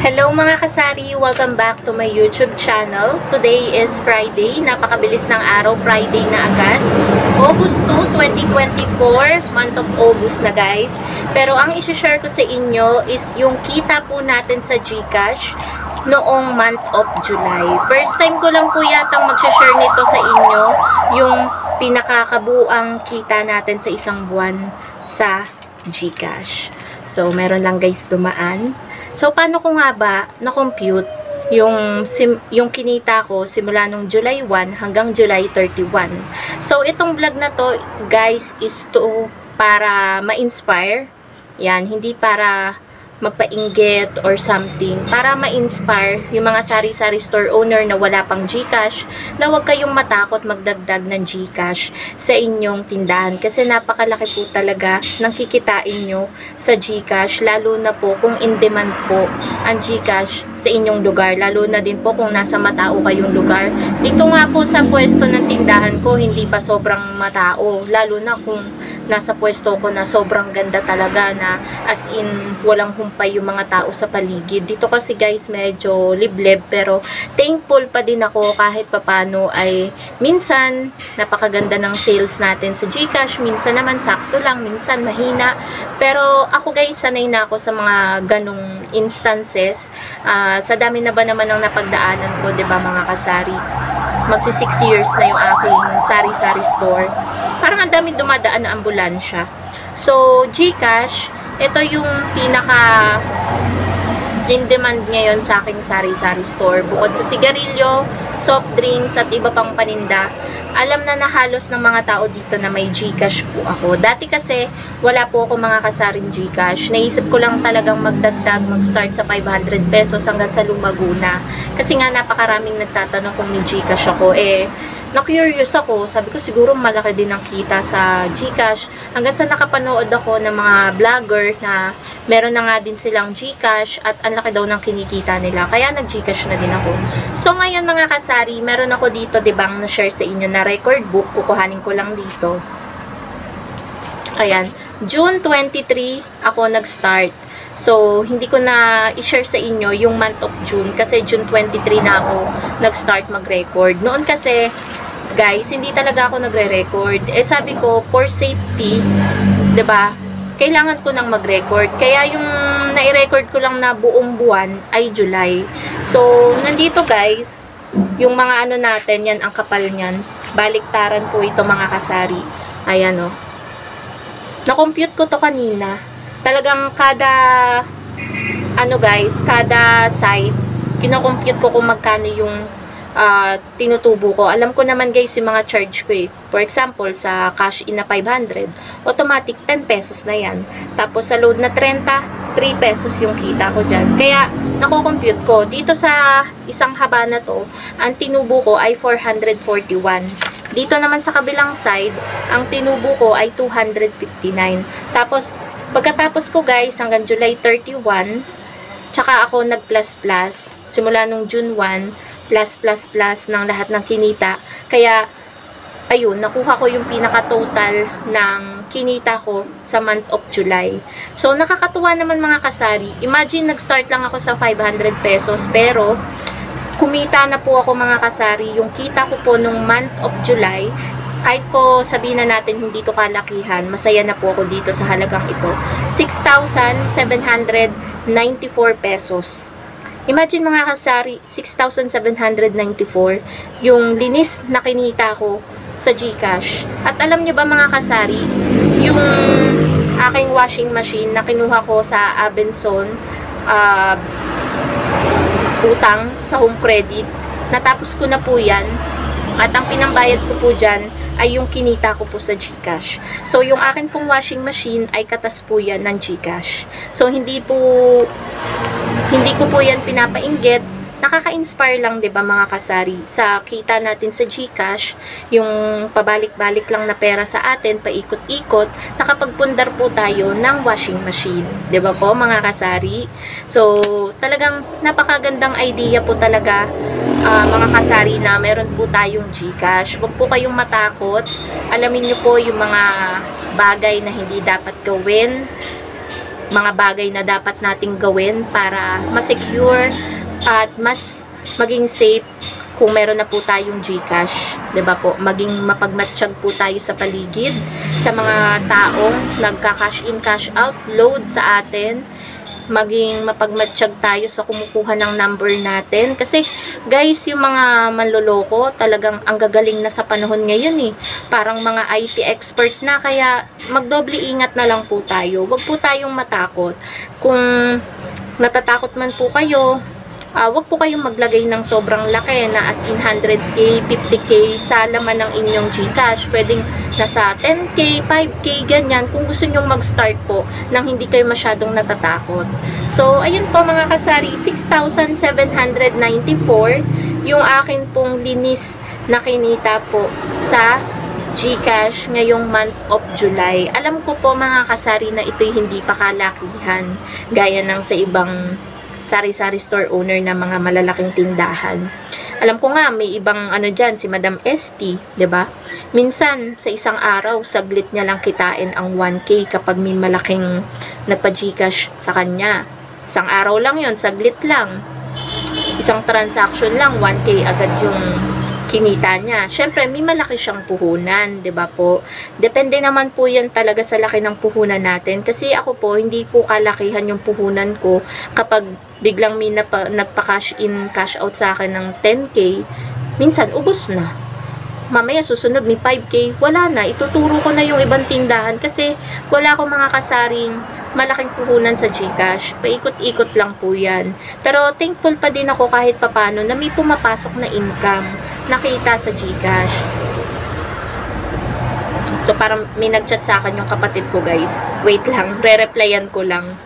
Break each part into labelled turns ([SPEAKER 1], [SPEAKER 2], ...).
[SPEAKER 1] Hello mga kasari! Welcome back to my YouTube channel. Today is Friday. Napakabilis ng araw. Friday na agad. August 2, 2024. Month of August na guys. Pero ang isi-share ko sa inyo is yung kita po natin sa GCash noong month of July. First time ko lang po yatang mag-share nito sa inyo yung pinakakabuang kita natin sa isang buwan sa GCash. So, meron lang guys dumaan. So, paano ko nga ba na-compute yung kinita ko simula nung July 1 hanggang July 31? So, itong vlog na to, guys, is to para ma-inspire. Yan, hindi para magpainggit or something. Para ma-inspire yung mga sari-sari store owner na wala pang GCash, na huwag kayong matakot magdagdag ng GCash sa inyong tindahan. Kasi napakalaki po talaga ng kikitain nyo sa GCash, lalo na po kung in demand po ang GCash sa inyong lugar. Lalo na din po kung nasa matao kayong lugar. Dito nga po sa pwesto ng tindahan ko, hindi pa sobrang matao. Lalo na kung nasa pwesto ko na sobrang ganda talaga, na as in walang humpay yung mga tao sa paligid. Dito kasi guys medyo liblib, pero thankful pa din ako kahit papano ay minsan napakaganda ng sales natin sa GCash, minsan naman sakto lang, minsan mahina. Pero ako guys, sanay na ako sa mga ganong instances. Sa dami na ba naman ang napagdaanan ko, 'di ba mga kasari? Magsi 6 years na yung aking sari-sari store. Parang ang dami dumadaan na ambulansya. So, GCash, ito yung pinaka in demand ngayon sa aking sari-sari store. Bukod sa sigarilyo, soft drinks, at iba pang paninda, alam na halos ng mga tao dito na may GCash po ako. Dati kasi, wala po ako mga kasaring GCash. Naisip ko lang talagang magdagdag, mag-start sa 500 pesos hanggang sa lumago na. Kasi nga napakaraming nagtatanong kung may GCash ako. Na-curious ako. Sabi ko siguro malaki din ang kita sa GCash. Hanggang sa nakapanood ako ng mga vlogger na meron na nga din silang GCash at ang laki daw ng kinikita nila. Kaya nag-GCash na din ako. So ngayon mga kasari, meron ako dito, dibang na-share sa inyo na record book. Kukuhanin ko lang dito. Ayan. June 23 ako nag-start. So, hindi ko na i-share sa inyo yung month of June kasi June 23 na ako nag-start mag-record. Noon kasi, guys, hindi talaga ako nagre-record. Sabi ko, for safety, 'di ba? Kailangan ko nang mag-record. Kaya yung nai-record ko lang na buong buwan ay July. So, nandito guys, yung mga ano natin, yan ang kapal niyan. Baliktaran po ito mga kasari. Ayan o. Na-compute ko to kanina. Talagang kada ano guys, kada site, kino-compute ko kung magkano yung tinutubo ko. Alam ko naman guys yung mga charge ko eh. For example, sa cash in na 500, automatic 10 pesos na yan. Tapos sa load na 30, 3 pesos yung kita ko dyan. Kaya, nako-compute ko. Dito sa isang haba na to, ang tinubo ko ay 441. Dito naman sa kabilang side, ang tinubo ko ay 259. Tapos, pagkatapos ko guys, hanggang July 31, tsaka ako nag-plus-plus. Simula nung June 1, plus ng lahat ng kinita. Kaya, ayun, nakuha ko yung pinaka-total ng kinita ko sa month of July. So, nakakatuwa naman mga kasari. Imagine, nag-start lang ako sa 500 pesos, pero kumita na po ako mga kasari. Yung kita ko po nung month of July, kahit po sabihin na natin hindi to kalakihan, masaya na po ako dito sa halagang ito. 6,794 pesos. Imagine mga kasari, 6,794 yung linis na kinita ko sa GCash. At alam nyo ba mga kasari, yung aking washing machine na kinuha ko sa Abenson, utang sa home credit, natapos ko na po yan. At ang pinambayad ko po dyan ay yung kinita ko po sa GCash. So, yung akin pong washing machine ay katas po yan ng GCash. So, hindi ko po yan pinapainggit. Nakaka-inspire lang, 'di ba mga kasari, sa kita natin sa GCash, yung pabalik-balik lang na pera sa atin, paikot-ikot, nakapagpundar po tayo ng washing machine, 'di ba po mga kasari? So, talagang napakagandang idea po talaga mga kasari na meron po tayong GCash. Huwag po kayong matakot. Alamin niyo po yung mga bagay na hindi dapat gawin. mga bagay na dapat nating gawin para ma-secure at mas maging safe kung meron na po tayong GCash, 'di ba po? Maging mapagmatsyag po tayo sa paligid sa mga taong nagka-cash in, cash out, load sa atin. Maging mapagmatsyag tayo sa kumukuha ng number natin. Kasi, guys, yung mga manloloko, talagang ang gagaling na sa panahon ngayon eh. Parang mga IT expert na, kaya magdoble ingat na lang po tayo. Huwag po tayong matakot. Kung natatakot man po kayo, wag po kayong maglagay ng sobrang laki na as in 100k, 50k sa laman ng inyong GCash. Pwedeng nasa 10k, 5k, ganyan. Kung gusto nyong mag-start po nang hindi kayo masyadong natatakot. So, ayun po mga kasari, 6,794 yung akin pong linis na kinita po sa GCash ngayong month of July. Alam ko po mga kasari na ito'y hindi pa kalakihan gaya ng sa ibang sari-sari store owner na mga malalaking tindahan. Alam ko nga, may ibang ano dyan, si Madam ST, 'di ba? Minsan, sa isang araw, saglit niya lang kitain ang 1K kapag may malaking nagpa-GCash sa kanya. Isang araw lang yon, saglit lang. Isang transaction lang, 1K agad yung kinita niya. Syempre, may malaki siyang puhunan, 'di ba po? Depende naman po 'yan talaga sa laki ng puhunan natin. Kasi ako po, hindi po kalakihan yung puhunan ko kapag biglang may nagpa-cash in, cash out sa akin ng 10k, minsan ubos na. Mamaya susunod may 5k, wala na. Ituturo ko na yung ibang tindahan kasi wala akong mga kasaring malaking puhunan sa GCash. Paikot-ikot lang po yan. Pero thankful pa din ako kahit papano na may pumapasok na income nakita sa GCash. So parang may nagchat sa akin yung kapatid ko, guys. Wait lang, re-replyan ko lang.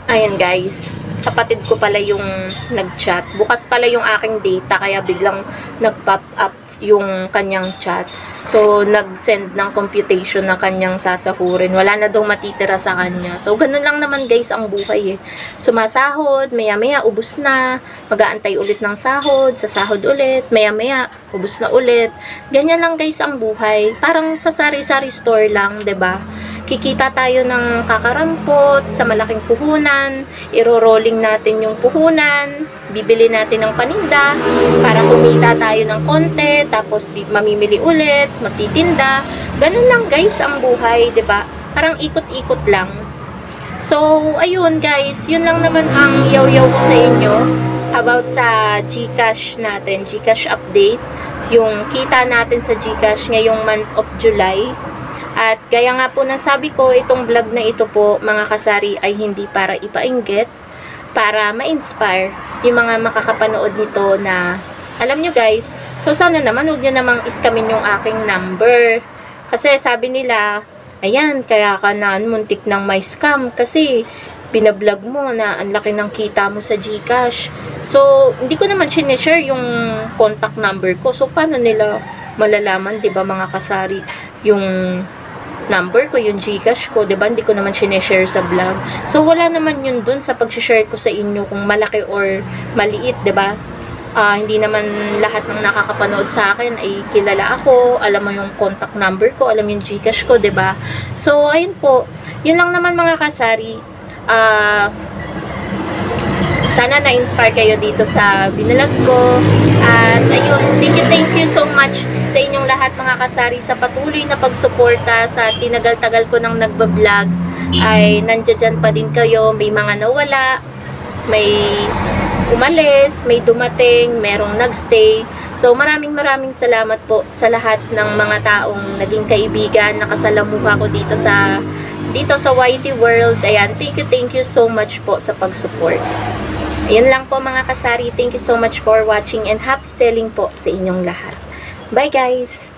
[SPEAKER 1] Ayan guys, kapatid ko pala yung nag-chat. Bukas pala yung aking data, kaya biglang nag-pop up yung kanyang chat. So, nag-send ng computation na kanyang sasahurin. Wala na daw matitira sa kanya. So, ganun lang naman guys ang buhay eh. Sumasahod, maya-maya ubus na. Mag-aantay ulit ng sahod, sasahod ulit, maya-maya ubus na ulit. Ganyan lang guys ang buhay. Parang sa sari-sari store lang, 'di ba? Kikita tayo ng kakarampot sa malaking puhunan, iro-rolling natin yung puhunan, bibili natin ng paninda para kumita tayo ng konti, tapos mamimili ulit, magtitinda. Ganun lang guys ang buhay, 'di ba? Parang ikot-ikot lang. So, ayun guys, yun lang naman ang yaw-yaw ko sa inyo about sa GCash natin, GCash update, yung kita natin sa GCash ngayong month of July. At gaya nga po ng sabi ko, itong vlog na ito po, mga kasari, ay hindi para ipainggit, para ma-inspire yung mga makakapanood nito na, alam nyo guys, so sana naman huwag nyo namang iskamin yung aking number. Kasi sabi nila, ayan, kaya ka na muntik ng may scam kasi binablog mo na ang laki ng kita mo sa GCash. So, hindi ko naman sinishare yung contact number ko. So, paano nila malalaman, 'di ba mga kasari, yung number ko, yung GCash ko, 'di ba? Hindi ko naman sinishare sa vlog. So, wala naman yun dun sa pag-share ko sa inyo kung malaki or maliit, 'di ba? Hindi naman lahat ng nakakapanood sa akin ay kilala ako, alam mo yung contact number ko, alam yung GCash ko, 'di ba? So, ayun po. Yun lang naman mga kasari. Sana na-inspire kayo dito sa binalag ko. At ayun, thank you so much sa inyong lahat mga kasari sa patuloy na pagsuporta sa tinagal-tagal ko nang nagbablog. Ay nandiyan pa din kayo, may mga nawala, may umalis, may dumating, merong nagstay. So maraming salamat po sa lahat ng mga taong naging kaibigan, nakasalamuha ko dito sa YT World. Ayan, thank you so much po sa pag-support. Ayun lang po mga kasari. Thank you so much for watching and happy selling po sa inyong lahat. Bye guys!